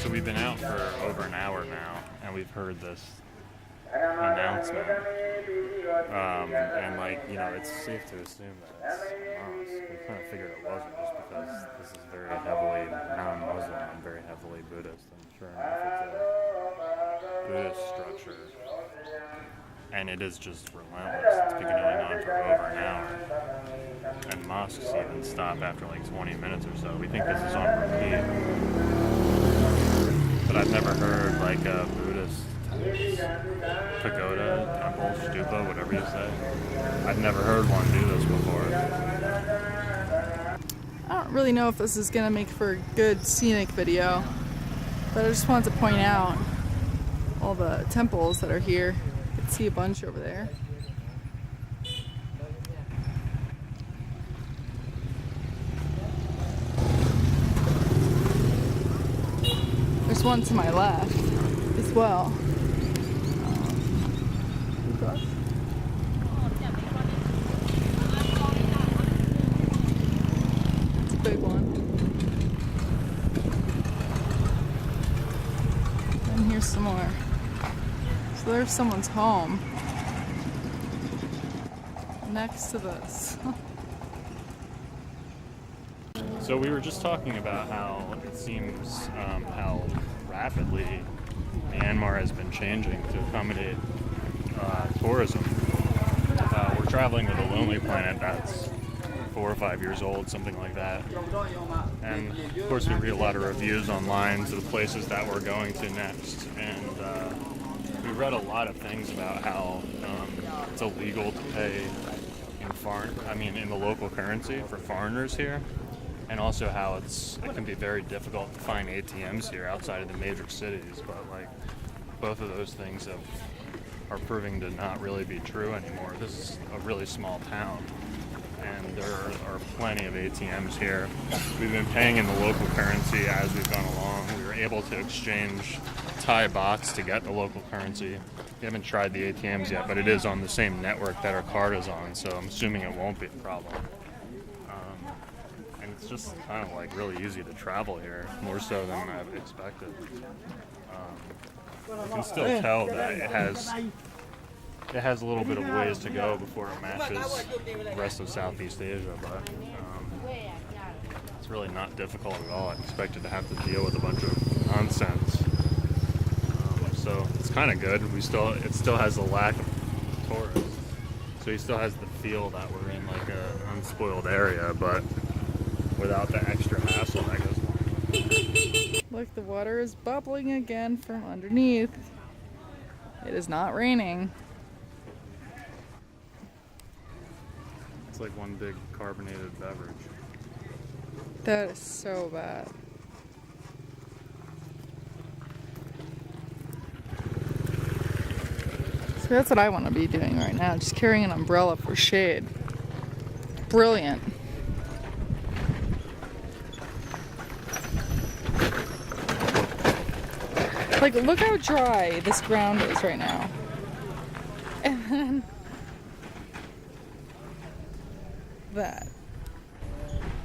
So we've been out for over an hour now, and we've heard this announcement. And like, you know, it's safe to assume that it's a mosque. We kind of figured it wasn't, just because this is very heavily non-Muslim and very heavily Buddhist. And sure enough, it's a Buddhist structure. And it is just relentless. It's been going on for over an hour. And mosques even stop after like 20 minutes or so. We think this is on repeat. But I've never heard like a Buddhist pagoda, temple, stupa, whatever you say. I've never heard one do this before. I don't really know if this is gonna make for a good scenic video, but I just wanted to point out all the temples that are here. You can see a bunch over there. There's one to my left as well. It's a big one. And here's some more. So there's someone's home next to this. So we were just talking about how it seems how rapidly Myanmar has been changing to accommodate tourism. We're traveling with a Lonely Planet that's 4 or 5 years old, something like that. And of course we read a lot of reviews online to the places that we're going to next. And we read a lot of things about how it's illegal to pay in the local currency for foreigners here. And also how it can be very difficult to find ATMs here outside of the major cities, but like both of those things are proving to not really be true anymore. This is a really small town, and there are plenty of ATMs here. We've been paying in the local currency as we've gone along. We were able to exchange Thai bahts to get the local currency. We haven't tried the ATMs yet, but it is on the same network that our card is on, so I'm assuming it won't be a problem. It's just kind of like really easy to travel here, more so than I've expected. You can still tell that it has a little bit of ways to go before it matches the rest of Southeast Asia, but it's really not difficult at all. I expected to have to deal with a bunch of nonsense. So it's kind of good. It still has a lack of tourists, so he still has the feel that we're in like an unspoiled area, but without the extra hassle that goes along. Look, the water is bubbling again from underneath. It is not raining. It's like one big carbonated beverage. That is so bad. So that's what I want to be doing right now, just carrying an umbrella for shade. Brilliant. Like, look how dry this ground is right now. And then that.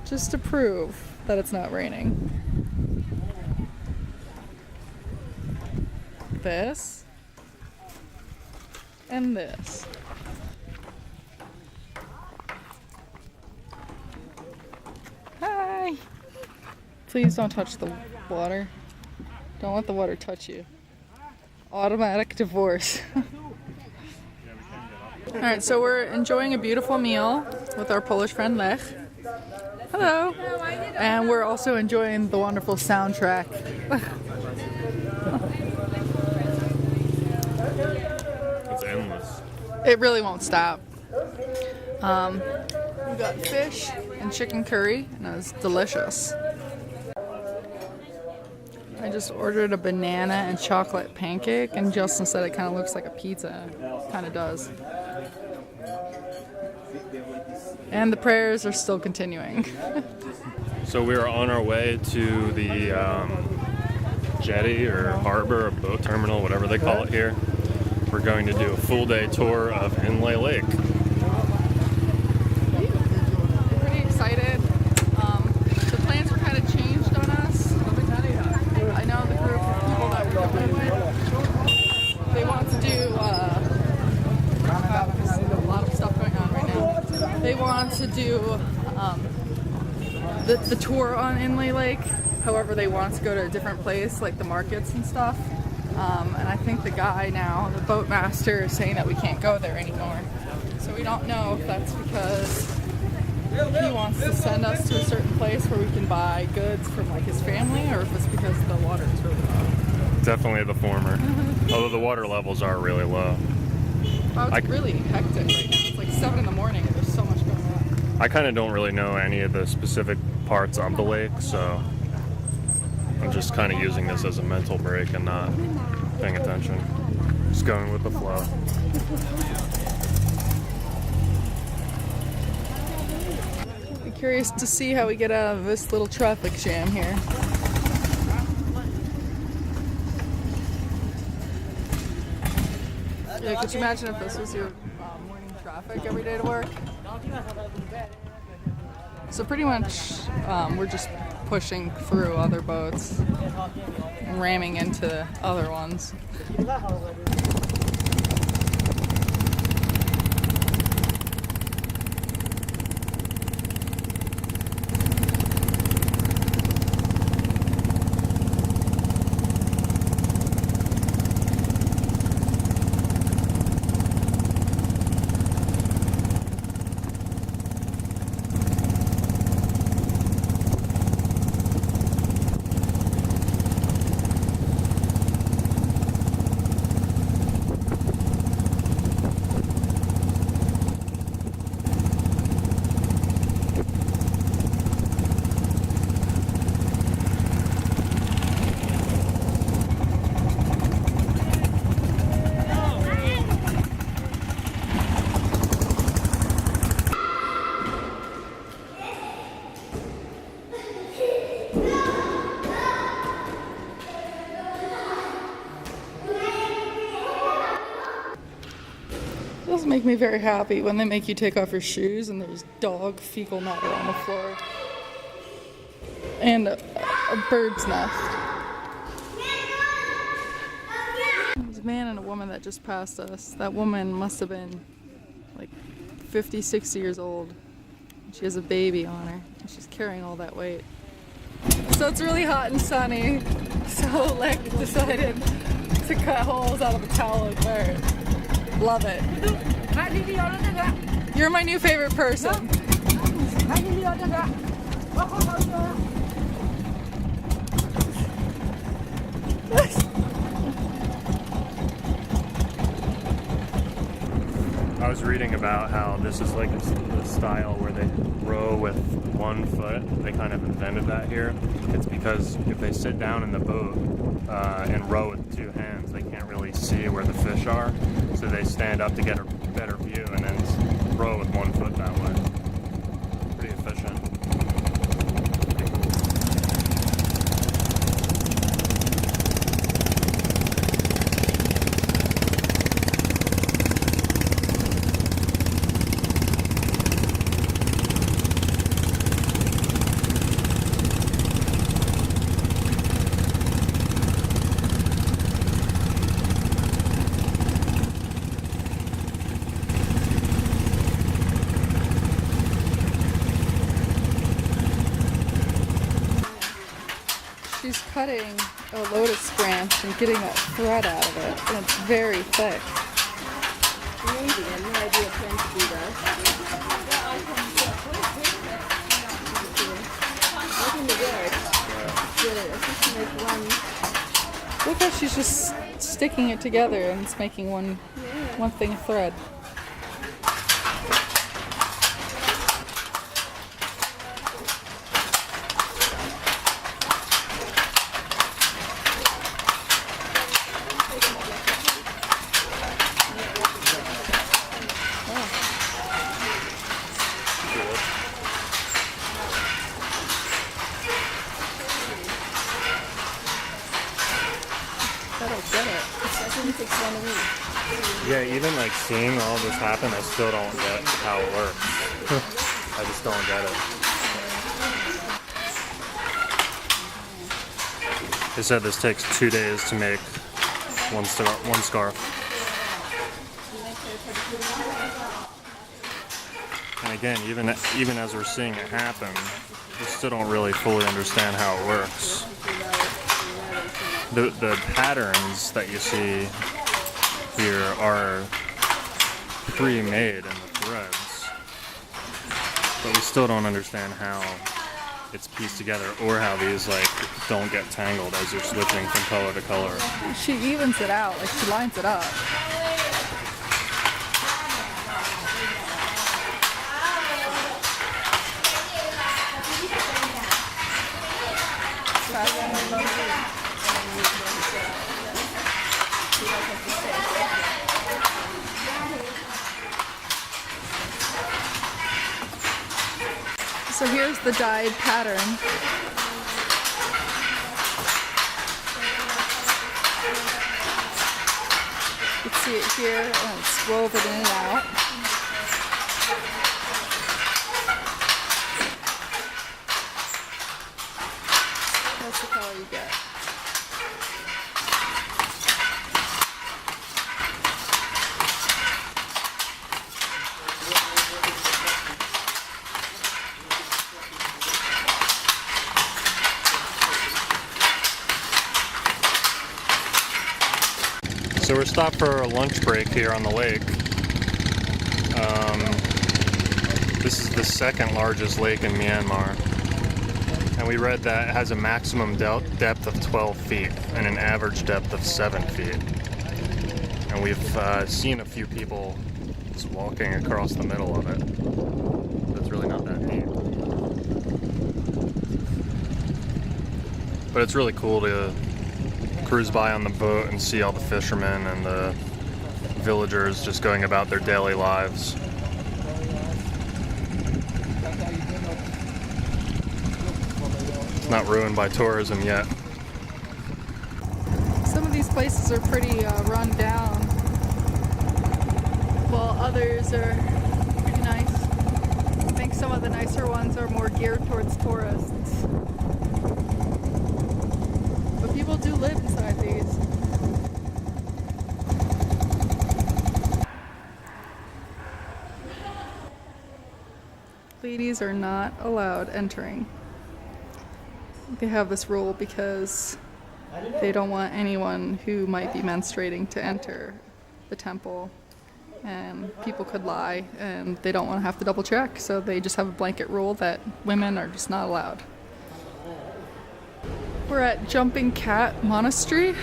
Just to prove that it's not raining. This. And this. Hi! Please don't touch the water. Don't let the water touch you. Automatic divorce. Alright, so we're enjoying a beautiful meal with our Polish friend Lech. Hello! And we're also enjoying the wonderful soundtrack. It's endless. It really won't stop. We got fish and chicken curry, and it was delicious. I just ordered a banana and chocolate pancake, and Justin said it kind of looks like a pizza. It kind of does. And the prayers are still continuing. So we are on our way to the jetty or harbor or boat terminal, whatever they call it here. We're going to do a full day tour of Inle Lake. Pretty excited. The plans were kind of changed on us. I know the group the tour on Inle Lake. However, they want us to go to a different place, like the markets and stuff. And I think the guy now, the boat master, is saying that we can't go there anymore. So we don't know if that's because he wants to send us to a certain place where we can buy goods from like his family, or if it's because the water is really low. Definitely the former. Although the water levels are really low. Oh, it's really hectic right now. It's like 7 in the morning and there's so much going on. I kind of don't really know any of the specific parts of the lake, so I'm just kind of using this as a mental break and not paying attention. Just going with the flow. I'm curious to see how we get out of this little traffic jam here. Yeah, could you imagine if this was your morning traffic every day to work? So pretty much we're just pushing through other boats and ramming into other ones. It does make me very happy when they make you take off your shoes and there's dog fecal matter on the floor. And a bird's nest. There's a man and a woman that just passed us. That woman must have been like 50, 60 years old. She has a baby on her. And she's carrying all that weight. So it's really hot and sunny. So Lek decided to cut holes out of a towel and wear it. Love it. You're my new favorite person. I was reading about how this is like the style where they row with one foot. They kind of invented that here. It's because if they sit down in the boat and row with two hands, they can't really see where the fish are. So they stand up to get a better view and then row with one foot that way. Pretty efficient. She's cutting a lotus branch and getting that thread out of it, and it's very thick. Amazing, I had no idea when to do that. Nothing to work. Good. I think she makes one. Look how she's just sticking it together and it's making one thing of thread. That'll get it. I think it takes 1 week. Yeah, even like seeing all this happen, I still don't get how it works. I just don't get it. They said this takes 2 days to make one scarf. And again, even as we're seeing it happen, I still don't really fully understand how it works. The patterns that you see here are pre-made in the threads, but we still don't understand how it's pieced together or how these like don't get tangled as you're switching from color to color. She evens it out, like she lines it up. So here's the dyed pattern. You can see it here, and it's woven in and out. That's the color you get. So we're stopped for a lunch break here on the lake. This is the second largest lake in Myanmar. And we read that it has a maximum depth of 12 feet and an average depth of 7 feet. And we've seen a few people just walking across the middle of it. That's really not that deep. But it's really cool to cruise by on the boat and see all the fishermen and the villagers just going about their daily lives. It's not ruined by tourism yet. Some of these places are pretty run down, while others are pretty nice. I think some of the nicer ones are more geared towards tourists. But people do live inside these. Ladies are not allowed entering. They have this rule because they don't want anyone who might be menstruating to enter the temple, and people could lie and they don't want to have to double check, so they just have a blanket rule that women are just not allowed. We're at Jumping Cat Monastery.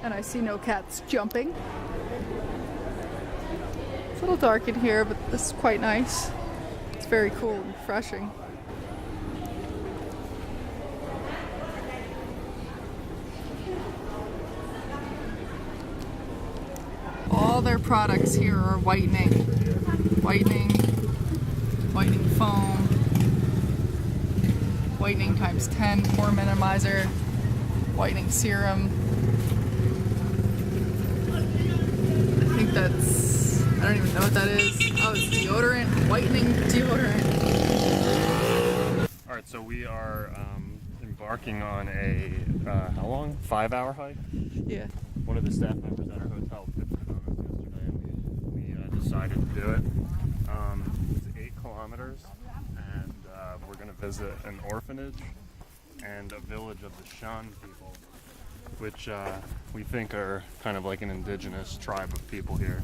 And I see no cats jumping. It's a little dark in here, but this is quite nice. It's very cool and refreshing. All their products here are whitening foam, whitening times 10, pore minimizer, whitening serum. I think that's, I don't even know what that is. Oh, it's deodorant, whitening deodorant. Alright, so we are embarking on a, how long? 5-hour hike? Yeah. One of the staff members at our hotel pitched it on us yesterday, and we decided to do it. It's 8 kilometers, and we're going to visit an orphanage and a village of the Shan people, which we think are kind of like an indigenous tribe of people here.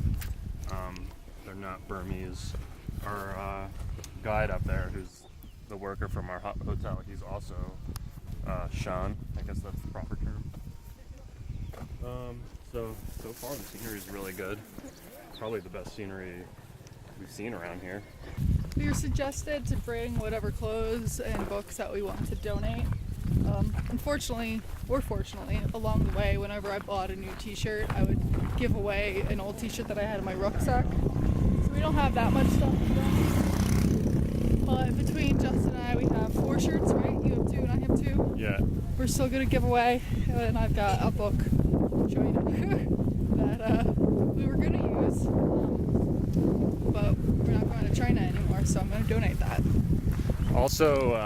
They're not Burmese. Our guide up there, who's the worker from our hotel, he's also Shan. I guess that's the proper term. So far the scenery is really good. Probably the best scenery we've seen around here. We were suggested to bring whatever clothes and books that we want to donate. Unfortunately, or fortunately, along the way, whenever I bought a new t-shirt, I would give away an old t-shirt that I had in my rucksack. So we don't have that much stuff today. But between Justin and I, we have 4 shirts, right? You have 2 and I have 2. Yeah. We're still gonna give away, and I've got a book, I'll show you, that we were gonna use, but we're not going to China anymore, so I'm gonna donate that. Also,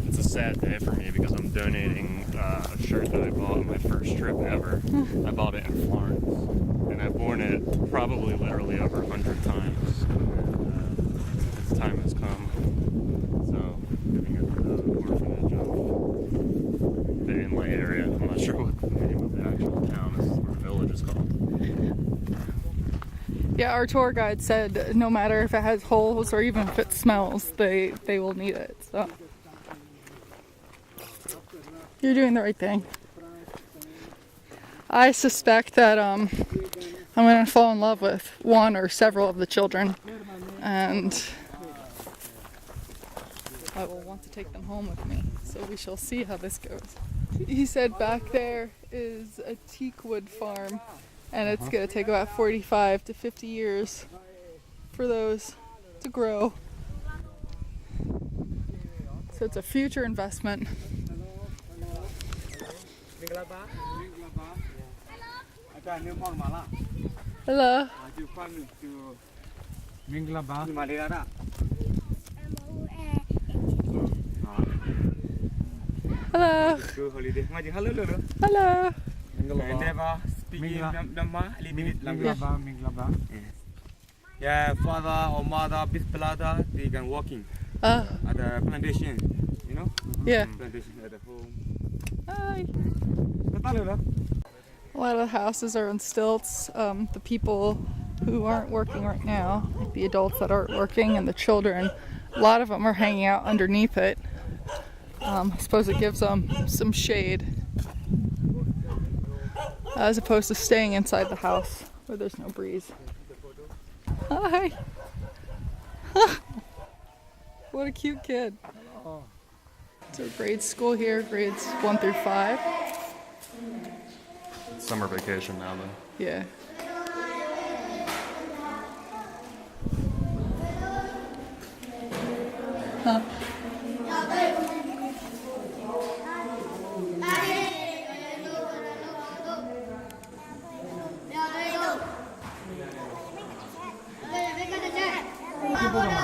it's a sad day for me because I'm donating a shirt that I bought on my first trip ever. I bought it in Florence. and I've worn it probably literally over 100 times. And, its time has come. So, giving it to the orphanage of the Inle area. I'm not sure what the name of the actual town is, or village is called. Yeah, our tour guide said no matter if it has holes or even if it smells, they will need it. So you're doing the right thing. I suspect that I'm gonna fall in love with one or several of the children, and I will want to take them home with me. So we shall see how this goes. He said back there is a teak wood farm, and it's gonna take about 45 to 50 years for those to grow. So it's a future investment. Hello. Hello. Hello. Yeah, father or mother, big brother, they can walking Oh, at the plantation, you know? yeah. Plantation at the home. Hi. A lot of the houses are on stilts. The people who aren't working right now, like the adults that aren't working and the children, a lot of them are hanging out underneath it. I suppose it gives them some shade as opposed to staying inside the house where there's no breeze. Hi. What a cute kid. So grade school here, grades 1 through 5. It's summer vacation now, though. Yeah. Huh.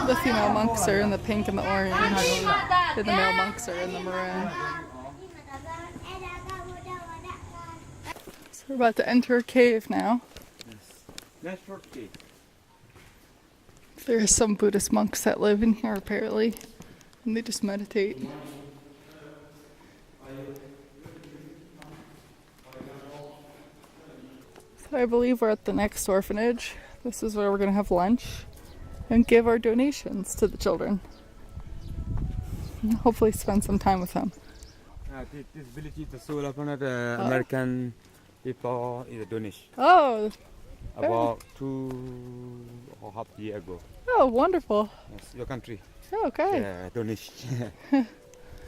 The female monks are in the pink and the orange, and the male monks are in the maroon. So we're about to enter a cave now. That's for cake. There are some Buddhist monks that live in here apparently, and they just meditate. So I believe we're at the next orphanage. This is where we're going to have lunch and give our donations to the children. And hopefully spend some time with them. This village is the soul of the American people is a donation. Oh, About 2.5 years ago. oh, wonderful. Yes, your country. Okay. Yeah, donation.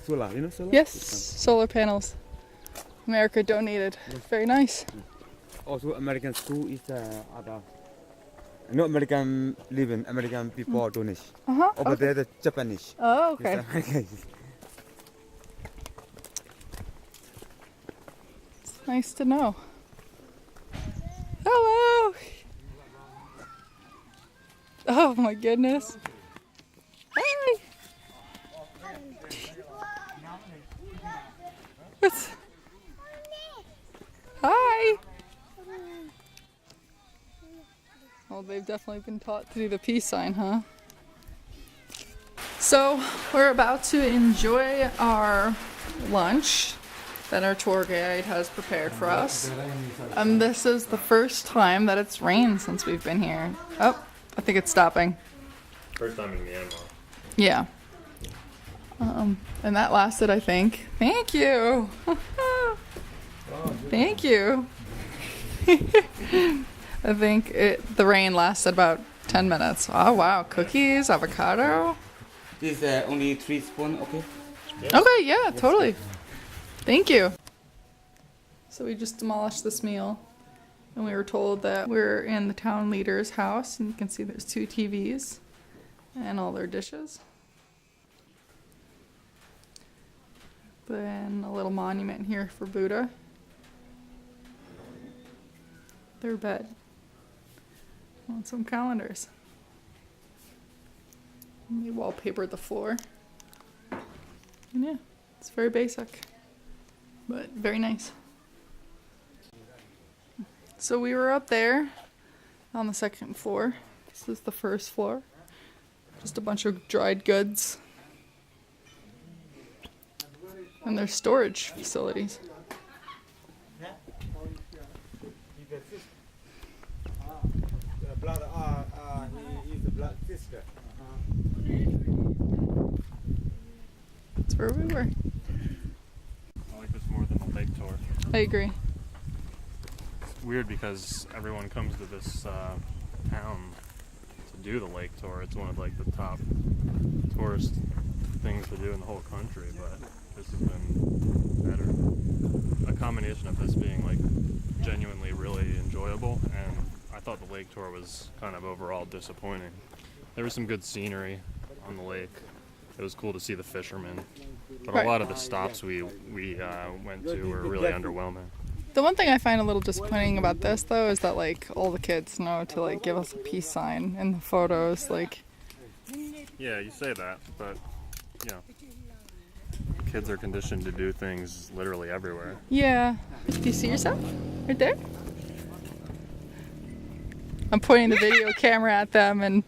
Solar, you know solar? Yes, solar panels. America donated. Very nice. Also, American school is other. No American living, American people donation. Uh-huh. Over there, the Japanese. Oh, okay. It's American. It's nice to know. Hello. Oh my goodness. Hi. What's... Hi. Well, they've definitely been taught to do the peace sign, huh? So we're about to enjoy our lunch that our tour guide has prepared for us. This is the first time that it's rained since we've been here. Oh, I think it's stopping. First time in Myanmar. Yeah. And that lasted, I think. Thank you. Thank you. I think the rain lasted about 10 minutes. Oh wow, cookies, avocado. This only 3 spoons, okay? Okay, yeah, totally. Thank you. So we just demolished this meal, and we were told that we're in the town leader's house, and you can see there's 2 TVs and all their dishes. Then a little monument here for Buddha. Their bed. And some calendars. And they wallpapered the floor. And yeah, it's very basic, but very nice. So we were up there on the second floor. This is the first floor. Just a bunch of dried goods. And there's storage facilities. That's where we were. I like this more than the lake tour. I agree. It's weird because everyone comes to this town to do the lake tour. It's one of like the top tourist things to do in the whole country, but this has been better. A combination of this being like genuinely really enjoyable, and I thought the lake tour was kind of overall disappointing. There was some good scenery on the lake. It was cool to see the fishermen, but Right. a lot of the stops we went to were really underwhelming. The one thing I find a little disappointing about this though is that like all the kids know to like give us a peace sign in the photos. Like, Yeah, you say that, but you know, kids are conditioned to do things literally everywhere. yeah. Do you see yourself right there? I'm pointing the video camera at them and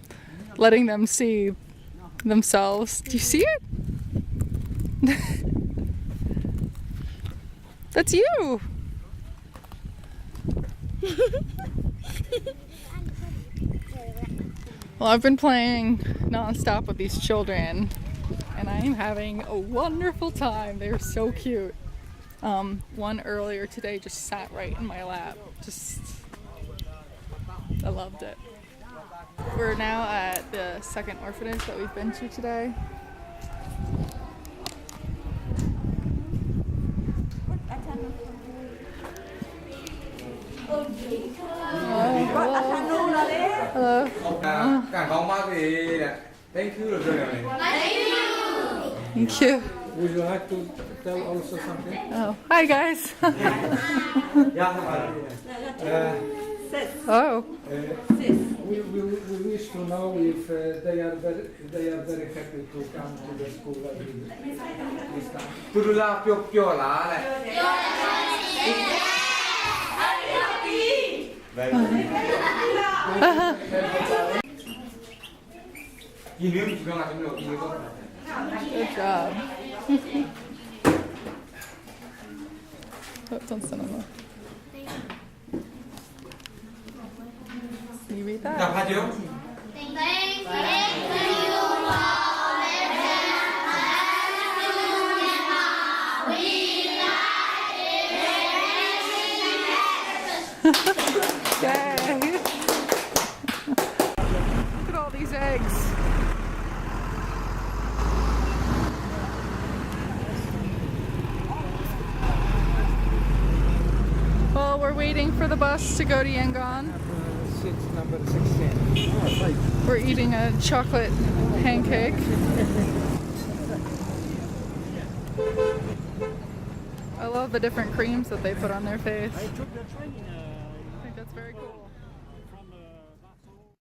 letting them see themselves. Do you see it? That's you. Well, I've been playing nonstop with these children, and I am having a wonderful time. They're so cute. One earlier today just sat right in my lap. I loved it. We're now at the second orphanage that we've been to today. Hello. Càng bóng mát thì thank you rồi này. Thank you. Would you like to tell also something? Oh, hi guys. Oh. We wish to know if they are very happy to come to the school this time. Tôi là pio lá này. Nhìn nếu chỉ làm trong đầu thì Good job. Oh, don't stand on that. Can you read đọc that? hai chữ. Yay! Look at all these eggs. Well, we're waiting for the bus to go to Yangon. Number 16. We're eating a chocolate pancake. I love the different creams that they put on their face. I think that's very cool.